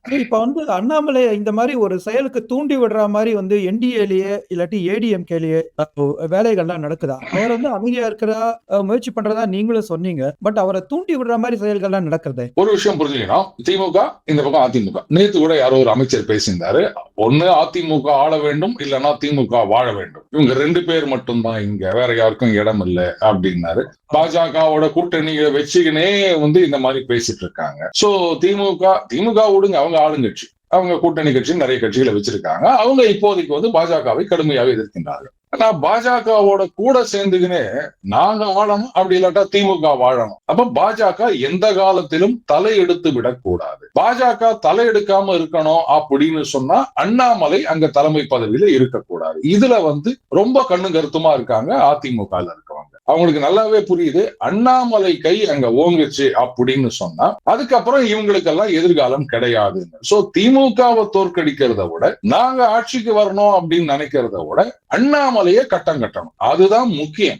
இப்ப அண்ணாமலை இந்த மாதிரி ஒரு செயலுக்கு தூண்டி விடுற மாதிரி என்டிஏலயே இல்லாட்டி ஏடிஎம்கேலயே வேலைகள்லாம் நடக்குதா? அவர் அமைதியா இருக்கிறதா முயற்சி பண்றதா நீங்களும் சொன்னீங்க. பட் அவரை தூண்டி விடுற மாதிரி செயல்கள்லாம் நடக்குது. ஒரு விஷயம் புரிஞ்சுக்கணும். திமுக இந்த பக்கம் அதிமுக. நேத்து கூட யாரோ ஒரு அமைச்சர் பேசியிருந்தாரு. ஒண்ணு அதிமுக ஆள வேண்டும், இல்லைன்னா திமுக வாழ வேண்டும். இவங்க 2 பேர் மட்டும்தான் இங்க, வேற யாருக்கும் இடம் இல்ல அப்படின்னாரு. பாஜகவோட கூட்டணியை வச்சுக்கினே இந்த மாதிரி பேசிட்டு இருக்காங்க. சோ திமுக விடுங்க, அவங்க ஆளுங்கட்சி, அவங்க கூட்டணி கட்சி நிறைய கட்சிகளை வச்சிருக்காங்க. அவங்க இப்போதைக்கு பாஜகவை கடுமையாக எதிர்க்கின்றார்கள். ஆனா பாஜகவோட கூட சேர்ந்துக்கினே நாங்க வாழணும், அப்படி இல்லாட்டா திமுக வாழணும். அப்ப பாஜக எந்த காலத்திலும் தலையெடுத்து விடக்கூடாது. பாஜக தலையெடுக்காம இருக்கணும் அப்படின்னு சொன்னா அண்ணாமலை அங்க தலைமை பதவியில இருக்கக்கூடாது. இதுல ரொம்ப கண்ணு கருத்துமா இருக்காங்க அதிமுக இருக்கவங்க. அவங்களுக்கு நல்லாவே புரியுது, அண்ணாமலை கை அங்க ஓங்குச்சு அப்படின்னு சொன்னா அதுக்கப்புறம் இவங்களுக்கெல்லாம் எதிர்காலம் கிடையாது. சோ திமுகவை தோற்கடிக்கிறத விட நாங்க ஆட்சிக்கு வரணும் அப்படின்னு நினைக்கிறத விட அண்ணாமலையை கட்டம் கட்டணும். அதுதான் முக்கியம்.